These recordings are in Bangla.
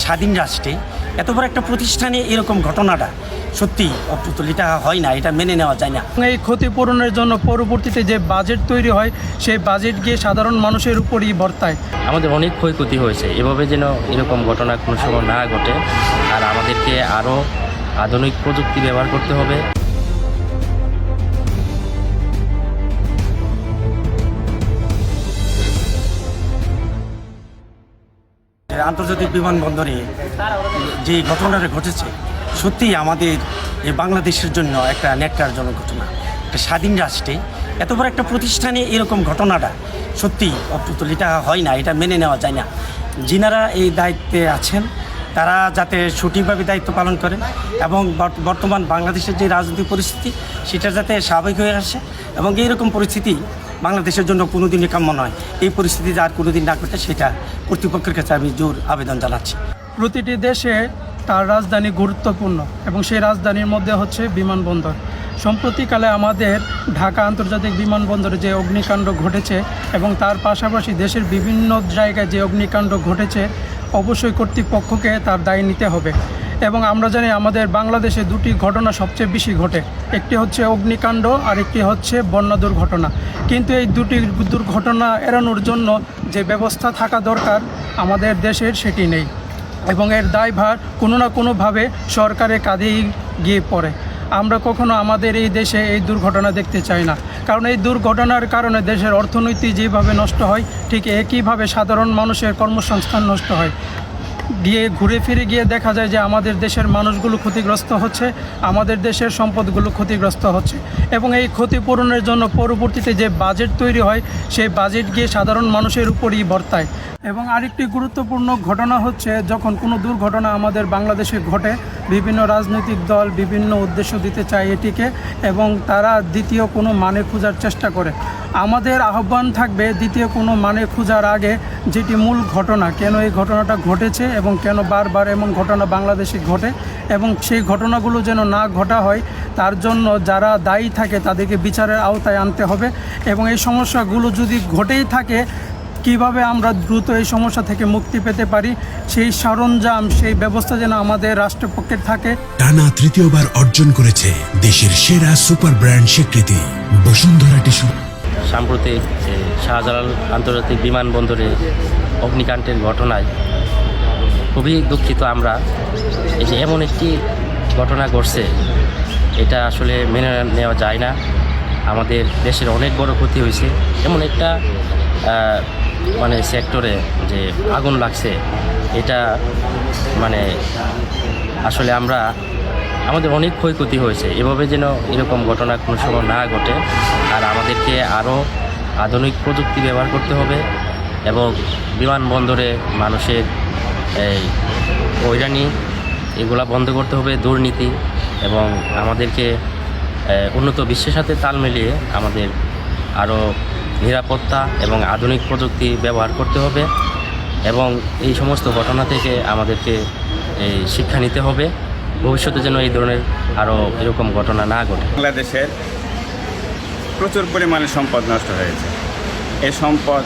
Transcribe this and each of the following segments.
স্বাধীন রাষ্ট্রে এত বড় একটা প্রতিষ্ঠানে এরকম ঘটনাটা সত্যি অপ্রতুল, এটা হয় না, এটা মেনে নেওয়া যায় না। এই ক্ষতিপূরণের জন্য পরবর্তীতে যে বাজেট তৈরি হয় সেই বাজেট গিয়ে সাধারণ মানুষের উপরই বর্তায়। আমাদের অনেক ক্ষয়ক্ষতি হয়েছে, এভাবে যেন এরকম ঘটনা কোনো সময় না ঘটে। আর আমাদেরকে আরও আধুনিক প্রযুক্তি ব্যবহার করতে হবে। আন্তর্জাতিক বিমানবন্দরে যে ঘটনাটা ঘটেছে সত্যি আমাদের এই বাংলাদেশের জন্য একটা ন্যাক্কারজনক ঘটনা। একটা স্বাধীন রাষ্ট্রে এত বড় একটা প্রতিষ্ঠানে এরকম ঘটনাটা সত্যি অপ্রতুল, এটা হয় না, এটা মেনে নেওয়া যায় না। যিনারা এই দায়িত্বে আছেন তারা যাতে সঠিকভাবে দায়িত্ব পালন করেন এবং বর্তমান বাংলাদেশের যে রাজনৈতিক পরিস্থিতি সেটা যাতে স্বাভাবিক হয়ে আসে এবং এইরকম পরিস্থিতি বাংলাদেশের জন্য কোনোদিনই কাম্য নয়। এই পরিস্থিতি আর কোনোদিন না ঘটে সেটা কর্তৃপক্ষের কাছে আমি জোর আবেদন জানাচ্ছি। প্রতিটি দেশে তার রাজধানী গুরুত্বপূর্ণ এবং সেই রাজধানীর মধ্যে হচ্ছে বিমানবন্দর। সম্প্রতিকালে আমাদের ঢাকা আন্তর্জাতিক বিমানবন্দরে যে অগ্নিকাণ্ড ঘটেছে এবং তার পাশাপাশি দেশের বিভিন্ন জায়গায় যে অগ্নিকাণ্ড ঘটেছে অবশ্যই কর্তৃপক্ষকে তার দায় নিতে হবে। এবং আমরা জানি আমাদের বাংলাদেশে দুটি ঘটনা সবচেয়ে বেশি ঘটে, একটি হচ্ছে অগ্নিকাণ্ড আর একটি হচ্ছে বন্যা দুর্ঘটনা। কিন্তু এই দুটি দুর্ঘটনা এড়ানোর জন্য যে ব্যবস্থা থাকা দরকার আমাদের দেশের সেটি নেই এবং এর দায়ভার কোনো না কোনোভাবে সরকারের কাঁধেই গিয়ে পড়ে। আমরা কখনো আমাদের এই দেশে এই দুর্ঘটনা দেখতে চাই না, কারণ এই দুর্ঘটনার কারণে দেশের অর্থনীতি যেভাবে নষ্ট হয় ঠিক একইভাবে সাধারণ মানুষের কর্মসংস্থান নষ্ট হয়। ঘুরে ফিরে গিয়ে দেখা যায় যে আমাদের দেশের মানুষগুলো ক্ষতিগ্রস্ত হচ্ছে, আমাদের দেশের সম্পদগুলো ক্ষতিগ্রস্ত হচ্ছে এবং এই ক্ষতিপূরণের জন্য পরবর্তীতে যে বাজেট তৈরি হয় সেই বাজেট গিয়ে সাধারণ মানুষের উপরই বর্তায়। এবং আরেকটি গুরুত্বপূর্ণ ঘটনা হচ্ছে যখন কোনো দুর্ঘটনা আমাদের বাংলাদেশে ঘটে বিভিন্ন রাজনৈতিক দল বিভিন্ন উদ্দেশ্য দিতে চায় এটিকে এবং তারা দ্বিতীয় কোনো মানে খোঁজার চেষ্টা করে। আমাদের আহ্বান থাকবে দ্বিতীয় কোনো মানে খোঁজার আগে যেটি মূল ঘটনা, কেন এই ঘটনাটা ঘটেছে এবং কেন বারবার এমন ঘটনা বাংলাদেশে ঘটে এবং সেই ঘটনাগুলো যেন না ঘটা হয় তার জন্য যারা দায়ী থাকে তাদেরকে বিচারের আওতায় আনতে হবে। এবং এই সমস্যাগুলো যদি ঘটেই থাকে কিভাবে আমরা দ্রুত এই সমস্যা থেকে মুক্তি পেতে পারি সেই সরঞ্জাম সেই ব্যবস্থা যেন আমাদের রাষ্ট্রপক্ষের থাকে। টানা তৃতীয়বার অর্জন করেছে দেশের সেরা সুপার ব্র্যান্ড স্বীকৃতি বসুন্ধরা টিস্যু। সাম্প্রতিক শাহজালাল আন্তর্জাতিক বিমানবন্দরে অগ্নিকাণ্ডের ঘটনায় খুবই দুঃখিত আমরা। এই যে এমন একটি ঘটনা ঘটছে এটা আসলে মেনে নেওয়া যায় না। আমাদের দেশের অনেক বড় ক্ষতি হয়েছে। এমন একটা মানে সেক্টরে যে আগুন লাগছে এটা মানে আসলে আমাদের অনেক ক্ষয়ক্ষতি হয়েছে। এভাবে যেন এরকম ঘটনা কোনো সময় না ঘটে। আর আমাদেরকে আরও আধুনিক প্রযুক্তি ব্যবহার করতে হবে এবং বিমানবন্দরে মানুষের এই হয়রানি এগুলা বন্ধ করতে হবে, দুর্নীতি, এবং আমাদেরকে উন্নত বিশ্বের সাথে তাল মিলিয়ে আমাদের আরও নিরাপত্তা এবং আধুনিক প্রযুক্তি ব্যবহার করতে হবে এবং এই সমস্ত ঘটনা থেকে আমাদেরকে শিক্ষা নিতে হবে ভবিষ্যতে যেন এই ধরনের আরও এরকম ঘটনা না ঘটে। বাংলাদেশের প্রচুর পরিমাণে সম্পদ নষ্ট হয়েছে। এই সম্পদ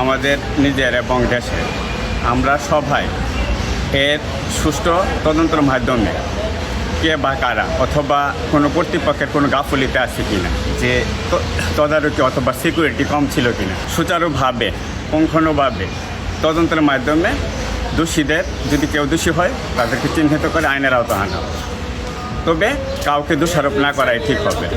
আমাদের নিজের এবং দেশের। আমরা সবাই এর সুষ্ঠু তদন্তের মাধ্যমে কে বা কারা অথবা কোনো কর্তৃপক্ষের কোনো গাফলিতে আছে কিনা, যে তদারকি অথবা সিকিউরিটি কম ছিল কিনা, সুচারুভাবে পুঙ্খানুভাবে তদন্তের মাধ্যমে দোষীদের যদি কেউ দোষী হয় তাদেরকে চিহ্নিত করে আইনের আওতায় আনা, তবে কাউকে দোষারোপ না করাই ঠিক হবে।